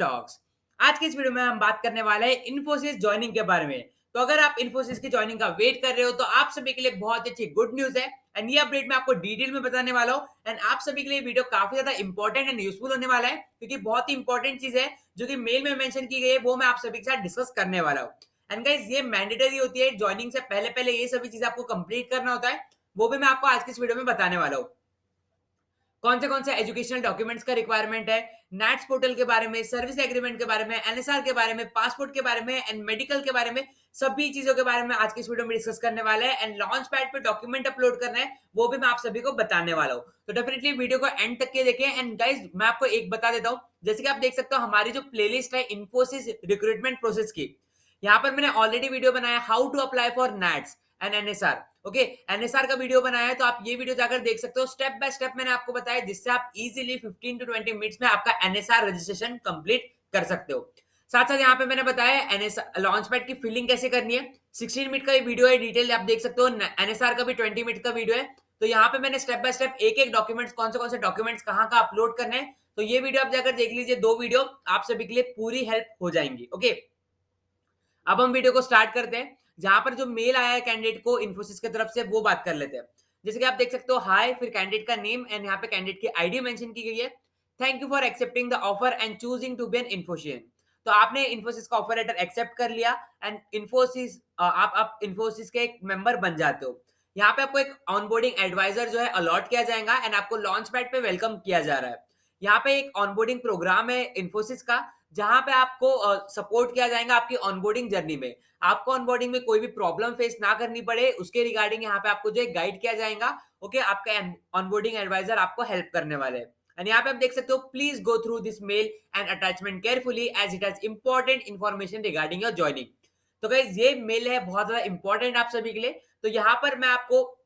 Talks. आज की इस वीडियो में हम बात करने वाले हैं इन्फोसिस ज्वाइनिंग के बारे में। तो अगर आप इन्फोसिस की ज्वाइनिंग का वेट कर रहे हो तो आप सभी के लिए बहुत अच्छी गुड न्यूज़ है एंड ये अपडेट मैं आपको डिटेल में बताने वाला हूँ एंड आप सभी के लिए वीडियो काफी ज्यादा इंपॉर्टेंट एंड यूजफुल होने वाला है क्योंकि बहुत ही इंपॉर्टेंट चीज है जो कि मेल में मेंशन की गई है वो मैं आप सभी के साथ डिस्कस करने वाला हूँ। एंड गाइस ये मैंडेटरी होती है, ज्वाइनिंग से पहले पहले ये सभी चीजें आपको कंप्लीट करना होता है, वो भी मैं आपको आज की इस वीडियो में बताने वाला हूँ। कौन से एजुकेशनल डॉक्यूमेंट्स का रिक्वायरमेंट है, नैट्स पोर्टल के बारे में, सर्विस एग्रीमेंट के बारे में, एनएसआर के बारे में, पासपोर्ट के बारे में एंड मेडिकल के बारे में, सभी चीजों के बारे में आज की इस वीडियो में डिस्कस करने वाला है। एंड लॉन्च पैड पे डॉक्यूमेंट अपलोड करना है वो भी मैं आप सभी को बताने वाला हूँ। तो डेफिनेटली वीडियो को एंड तक के देखें। एंड गाइस मैं आपको एक बता देता हूँ, जैसे कि आप देख सकते हो हमारी जो प्लेलिस्ट है इन्फोसिस रिक्रूटमेंट प्रोसेस की, यहाँ पर मैंने ऑलरेडी वीडियो बनाया how to apply for NATS and NSR. Okay, NSR का वीडियो बनाया है तो आप ये वीडियो जाकर देख सकते हो। स्टेप बाय स्टेप मैंने आपको बताया जिससे आप इजीली 15 टू 20 मिनट्स में आपका एनएसआर रजिस्ट्रेशन कंप्लीट कर सकते हो। साथ साथ यहाँ पे मैंने बताया एनएसआर लॉन्च पैड की फिलिंग कैसे करनी है। 16 मिनट का ये वीडियो है, डिटेल आप देख सकते हो। एनएसआर का भी 20 मिनट का वीडियो है। तो यहाँ पे मैंने स्टेप बाय स्टेप एक एक डॉक्यूमेंट्स कौन से डॉक्यूमेंट्स कहाँ का अपलोड करने हैं, तो ये वीडियो आप जाकर देख लीजिए। दो वीडियो आप सभी के लिए पूरी हेल्प हो जाएंगी। ओके, अब हम वीडियो को स्टार्ट करते हैं। जहां पर जो मेल आया है कैंडिडेट को इन्फोसिस की तरफ से वो बात कर लेते हैं। जैसे कि आप देख सकते हो हाय, फिर कैंडिडेट का नेम एंड यहाँ पे कैंडिडेट की आईडी मेंशन की गई है। Thank you for accepting the offer and choosing to be an Infosian. तो आपने इन्फोसिस का ऑफर लेटर एक्सेप्ट कर लिया एंड इन्फोसिस आप इन्फोसिस के एक मेंबर बन जाते हो। यहाँ पे आपको एक ऑनबोर्डिंग एडवाइजर जो है अलॉट किया जाएगा एंड आपको लॉन्च पैड पे वेलकम किया जा रहा है। यहाँ पे एक ऑनबोर्डिंग प्रोग्राम है इन्फोसिस का जहां पे आपको सपोर्ट किया जाएगा आपकी ऑनबोर्डिंग जर्नी में। आपको ऑनबोर्डिंग में कोई भी प्रॉब्लम फेस ना करनी पड़े उसके रिगार्डिंग यहाँ पे आपको जो है गाइड किया जाएगा। ओके, आपका ऑनबोर्डिंग एडवाइजर आपको हेल्प करने वाले हैं। एंड यहाँ पे आप देख सकते हो please go through this mail and attachment carefully as it has important information regarding your joining. तो गाइस ये मेल है बहुत ज्यादा इंपॉर्टेंट आप सभी के लिए। तो यहाँ पर मैं आपको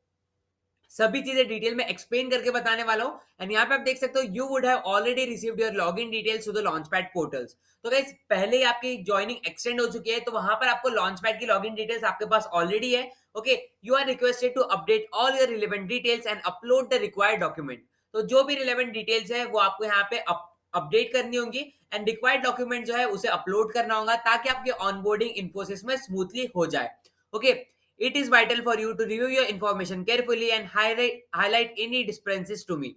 सभी चीजें डिटेल में एक्सप्लेन करके बताने वाला हूं। एंड यहाँ पे आप देख सकते हो you would have already received your login details to the launchpad portals. तो गाइस पहले ही आपकी ज्वाइनिंग एक्सटेंड हो चुकी है तो वहां पर आपको लॉन्चपैड की लॉगिन डिटेल्स आपके पास ऑलरेडी है। Okay, you are requested to update all your relevant details and upload the required document. तो जो भी रिलेवेंट डिटेल्स है वो आपको यहाँ पे अपडेट करनी होंगी एंड रिक्वायर्ड डॉक्यूमेंट जो है उसे अपलोड करना होगा ताकि आपकी ऑनबोर्डिंग इन्फोसिस में स्मूथली हो जाए। Okay, it is vital for you to review your information carefully and highlight any discrepancies to me.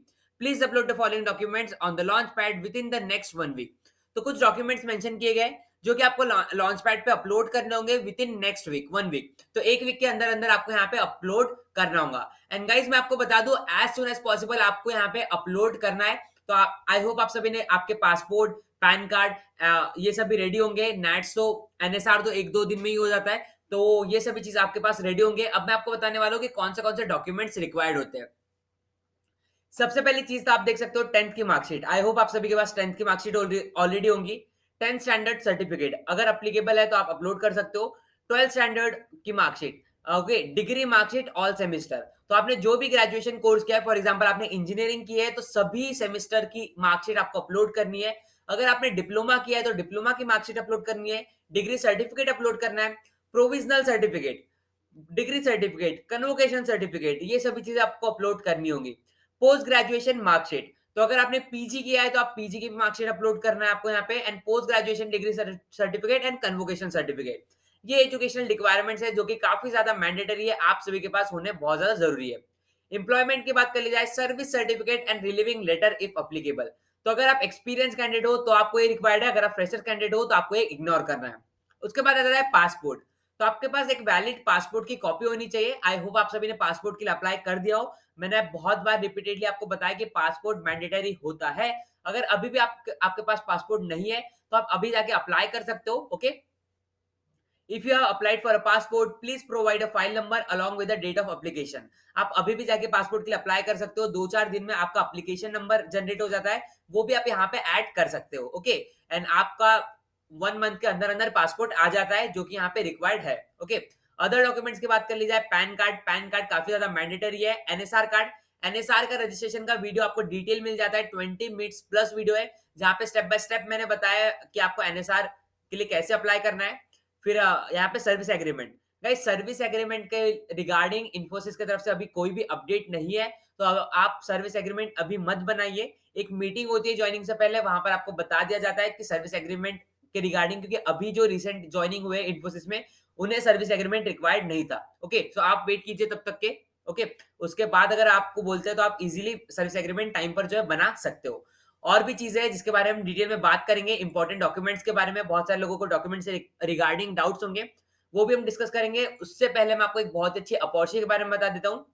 Please upload the following documents on the launchpad within the next 1 week. तो कुछ documents mention किए गए जो कि आपको launch pad पे upload करने होंगे within next week 1 week. तो एक वीक के अंदर अंदर आपको यहाँ पे अपलोड करना होगा। एंड गाइज मैं आपको बता दूं एज सुन एज पॉसिबल आपको यहाँ पे अपलोड करना है। तो आई होप आप सभी ने आपके पासपोर्ट, पैन कार्ड ये सभी रेडी होंगे। नेट्स तो एनएसआर तो एक दो दिन में ही हो जाता है, तो ये सभी चीज आपके पास रेडी होंगे। अब मैं आपको बताने वाला हूँ कि कौन से डॉक्यूमेंट्स रिक्वायर्ड होते हैं। सबसे पहली चीज तो आप देख सकते हो 10th की मार्कशीट। आई होप आप सभी के पास 10th की मार्कशीट ऑलरेडी होंगी। 10th स्टैंडर्ड सर्टिफिकेट अगर अप्लीकेबल है तो आप अपलोड कर सकते हो। 12th स्टैंडर्ड की marksheet, okay, degree marksheet all semester. तो आपने जो भी ग्रेजुएशन कोर्स किया है, फॉर एग्जांपल आपने इंजीनियरिंग की है तो सभी सेमेस्टर की मार्कशीट आपको अपलोड करनी है। अगर आपने डिप्लोमा किया है तो डिप्लोमा की मार्कशीट अपलोड करनी है। डिग्री सर्टिफिकेट अपलोड करना है। Provisional certificate, degree certificate, convocation certificate, ये सभी चीजें आपको अपलोड करनी होंगी। पोस्ट ग्रेजुएशन मार्कशीट, तो अगर आपने पीजी किया है तो आप पीजी की मार्कशीट अपलोड करना है आपको यहाँ पे। And post graduation degree certificate and convocation certificate, ये एजुकेशनल रिक्वायरमेंट्स है जो कि काफी ज्यादा मैंडेटरी है, आप सभी के पास होने बहुत ज्यादा जरूरी है। एम्प्लॉयमेंट की बात कर ली जाए, service certificate and relieving letter if applicable. तो अगर आप एक्सपीरियंस कैंडिडेट हो तो आपको ये रिक्वायर्ड है, अगर आप फ्रेशर कैंडिडेट हो तो आपको ये इग्नोर करना है। उसके बाद आता है पासपोर्ट। तो आपके पास एक वैलिड पासपोर्ट की कॉपी होनी चाहिए। आई होप आप सभी ने पासपोर्ट के लिए अप्लाई कर दिया हो। मैंने बहुत बार रिपीटेडली आपको बताया कि पासपोर्ट मैंडेटरी होता है। अगर अभी भी आपके पास पासपोर्ट नहीं है तो आप अभी जाके अप्लाई कर सकते हो। Okay, if you have applied for a passport please provide a file number along with the date of application. आप अभी भी जाके पासपोर्ट के लिए अप्लाई कर सकते हो। 2-4 दिन में आपका एप्लीकेशन नंबर जनरेट हो जाता है, वो भी आप यहाँ पे ऐड कर सकते हो। ओके, एंड आपका 1 मंथ के अंदर अंदर पासपोर्ट आ जाता है जो कि यहाँ पे रिक्वायर्ड है। ओके, अदर डॉक्यूमेंट्स की बात कर ली जाए, पैन कार्ड, पैन कार्ड काफी ज्यादा मैंडेटरी है। एनएसआर कार्ड, एनएसआर का रजिस्ट्रेशन का वीडियो आपको डिटेल मिल जाता है। 20 मिनट्स प्लस वीडियो है जहाँ पे स्टेप बाय स्टेप मैंने बताया कि आपको एनएसआर के लिए कैसे अप्लाई करना है। फिर यहाँ पे service agreement, guys service agreement के रिगार्डिंग इन्फोसिस की तरफ से अभी कोई भी अपडेट नहीं है, तो आप सर्विस एग्रीमेंट अभी मत बनाइए। एक मीटिंग होती है जॉइनिंग से पहले, वहाँ पर आपको बता दिया जाता है कि सर्विस एग्रीमेंट के रिगार्डिंग, क्योंकि अभी जो रिसेंट जॉइनिंग हुए इन्फोसिस में, उन्हें सर्विस एग्रीमेंट रिक्वायर्ड नहीं था। ओके, सो आप वेट कीजिए तब तक के। ओके, उसके बाद अगर आपको बोलते हैं तो आप इजीली सर्विस एग्रीमेंट टाइम पर जो है बना सकते हो। और भी चीजें हैं जिसके बारे में हम डिटेल में बात करेंगे, इंपॉर्टेंट डॉक्यूमेंट्स के बारे में। बहुत सारे लोगों को डॉक्यूमेंट से रिगार्डिंग डाउट्स होंगे, वो भी हम डिस्कस करेंगे। उससे पहले मैं आपको एक बहुत ही अच्छी अपॉर्चुनिटी के बारे में बता देता हूँ,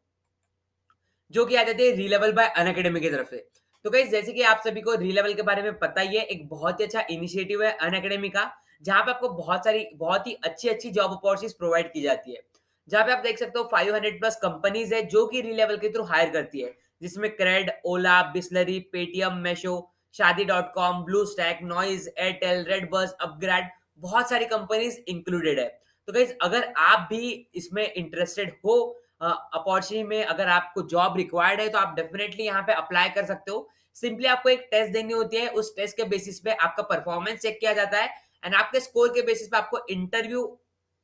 जो कि आ जाती है रीलेवल बाय अनअकैडमी की तरफ से। तो गाइस जैसे कि आप सभी को रीलेवल के बारे में पता ही है, एक बहुत ही अच्छा इनिशिएटिव है अनअकैडमी का, जहाँ पे आपको बहुत ही अच्छी-अच्छी जॉब अपॉर्चुनिटीज प्रोवाइड की जाती है। जहाँ पे आप देख सकते हो 500 प्लस कंपनीज है जो कि रीलेवल के थ्रू हायर करती है, जिसमें क्रेड, ओला, बिस्लरी, पेटीएम, मेशो, शादी dot com, blue stack, noise, Airtel, Redbus, upgrade, बहुत सारी कंपनीज इंक्लूडेड है। तो गाइस अगर आप भी इसमें इंटरेस्टेड हो, अपॉर्चुनिटी में, अगर आपको जॉब रिक्वायर्ड है, तो आप डेफिनेटली यहाँ पे अप्लाई कर सकते हो। सिंपली आपको एक टेस्ट देनी होती है, उस टेस्ट के बेसिस पे आपका परफॉर्मेंस चेक किया जाता है, एंड आपके स्कोर के बेसिस पे आपको इंटरव्यू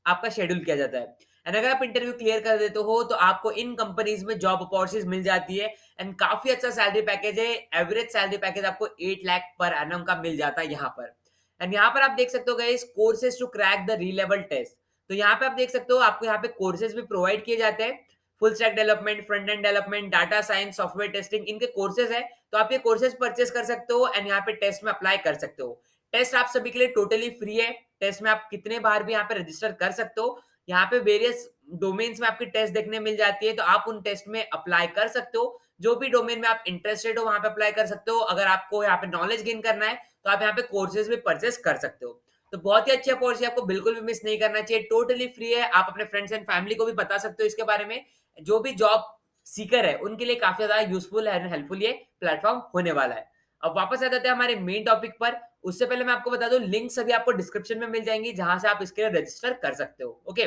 आपका शेड्यूल किया जाता है। एंड अगर आप इंटरव्यू क्लियर कर देते हो तो आपको इन कंपनीज में जॉब अपॉर्चुनिटीज मिल जाती है, एंड काफी अच्छा सैलरी पैकेज है। एवरेज सैलरी पैकेज आपको 8 लाख पर एनम का मिल जाता है यहाँ पर। एंड यहाँ पर आप देख सकते हो guys, courses to crack the Relevel test. तो यहाँ पे आप देख सकते हो, आपको यहाँ पे कोर्सेज भी प्रोवाइड किए जाते हैं। Full stack development, front end development, data science, software testing, इनके कोर्सेज है। तो आप ये कोर्सेज परचेस कर सकते हो, एंड यहाँ पे टेस्ट में अप्लाई कर सकते हो। टेस्ट आप सभी के लिए टोटली फ्री है। टेस्ट में आप कितने बार भी यहाँ पे रजिस्टर कर सकते हो। यहाँ पे वेरियस डोमेन्स में आपकी टेस्ट देखने मिल जाती है, तो आप उन टेस्ट में अप्लाई कर सकते हो। जो भी डोमेन में आप इंटरेस्टेड हो वहां पे अप्लाई कर सकते हो। अगर आपको यहाँ पे नॉलेज गेन करना है, तो आप यहाँ पे कोर्सेज भी परचेस कर सकते हो। तो बहुत ही अच्छी अपॉर्चुनिटी, आपको बिल्कुल भी मिस नहीं करना चाहिए। टोटली फ्री है, आप अपने फ्रेंड्स एंड फैमिली को भी बता सकते हो इसके बारे में। जो भी जॉब सीकर है उनके लिए काफी ज्यादा यूजफुल एंड हेल्पफुल ये प्लेटफॉर्म होने वाला है। अब वापस आ जाते हैं हमारे मेन टॉपिक पर। उससे पहले मैं आपको बता दूं, लिंक सभी आपको डिस्क्रिप्शन में मिल जाएंगी, जहां से आप इसके लिए रजिस्टर कर सकते हो। ओके,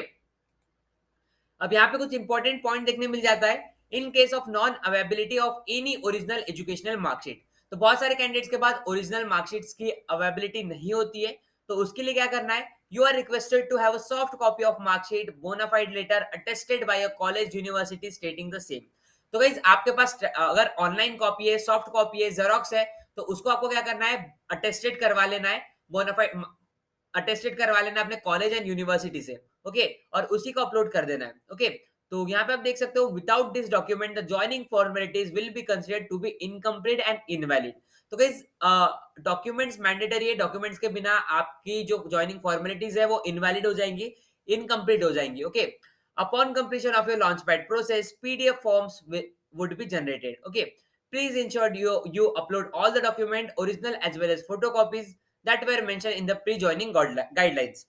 अब यहाँ पे कुछ इंपॉर्टेंट पॉइंट देखने मिल जाता है। In case of non availability of any original educational marksheet, तो बहुत सारे कैंडिडेट्स के पास ओरिजिनल मार्कशीट्स की अवेबिलिटी नहीं होती है। तो उसके लिए क्या करना है, you are requested to have a soft copy of marksheet, bonafide letter attested by a college university stating the same. तो गाइस आपके पास अगर ऑनलाइन कॉपी है, सॉफ्ट कॉपी है, जेरोक्स है, तो उसको आपको क्या करना है, अटेस्टेड करवा लेना है। बोनाफाइड अटेस्टेड करवा लेना अपने कॉलेज एंड यूनिवर्सिटी से। ओके, और उसी को अपलोड कर देना है। ओके, तो यहाँ पे आप देख सकते हो, without this document the joining formalities will be considered to be incomplete and invalid. तो गाइस डॉक्यूमेंट्स मैंडेटरी है, डॉक्यूमेंट्स के बिना आपकी जो जॉइनिंग फॉर्मेलिटीज है वो इनवैलिड हो जाएंगी, इनकम्प्लीट हो जाएंगी। Okay, upon completion of your launch pad process PDF forms would be generated. Okay, please ensure you upload all the document original as well as photocopies that were mentioned in the pre-joining guidelines.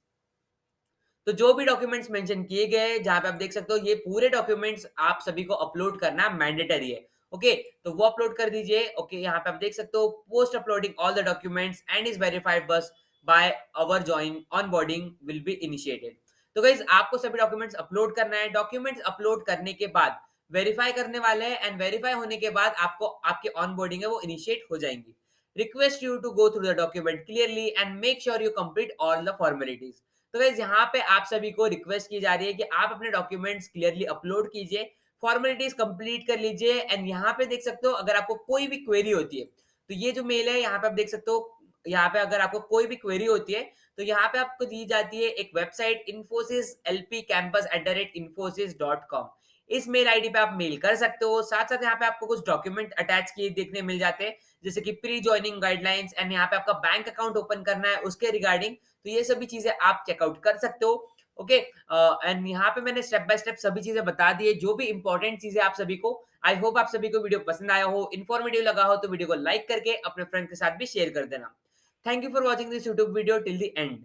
तो जो भी documents mention किए गए, जहां पे आप देख सकते हो, ये पूरे डॉक्यूमेंट्स आप सभी को अपलोड करना मैंडेटरी है। ओके, तो वो अपलोड कर दीजिए। ओके, यहाँ पे आप देख सकते हो, post uploading all the documents and is verified बस by our join onboarding will be initiated. तो गाइस आपको सभी डॉक्यूमेंट्स अपलोड करना है। डॉक्यूमेंट्स अपलोड करने के बाद वेरीफाई करने वाले हैं, एंड वेरीफाई होने के बाद आपको आपकी ऑनबोर्डिंग है वो इनिशिएट हो जाएंगी। Request you to go through the document clearly and make sure you complete all the formalities. तो गाइस यहाँ पे आप सभी को रिक्वेस्ट की जा रही है कि आप अपने डॉक्यूमेंट्स क्लियरली अपलोड कीजिए, फॉर्मेलिटीज कंप्लीट कर लीजिए। एंड यहाँ पे देख सकते हो, अगर आपको कोई भी क्वेरी होती है, तो ये जो मेल है यहाँ पे आप देख सकते हो, यहाँ पे अगर आपको कोई भी क्वेरी होती है, तो यहाँ पे आपको दी जाती है एक वेबसाइट, infosys.lpcampus@infosys.com। इस मेल आईडी पे आप मेल कर सकते हो। साथ साथ यहाँ पे आपको कुछ डॉक्यूमेंट अटैच किए देखने मिल जाते हैं, जैसे कि प्री ज्वाइनिंग गाइडलाइंस, एंड यहाँ पे आपका बैंक अकाउंट ओपन करना है उसके रिगार्डिंग। तो ये सभी चीजें आप चेकआउट कर सकते हो। ओके, एंड यहाँ पे मैंने स्टेप बाय स्टेप सभी चीजें बता दी है, जो भी इंपॉर्टेंट चीजें आप सभी को। आई होप आप सभी को वीडियो पसंद आया हो, इन्फॉर्मेटिव लगा हो, तो वीडियो को लाइक करके अपने फ्रेंड के साथ भी शेयर कर देना। Thank you for watching this YouTube video till the end.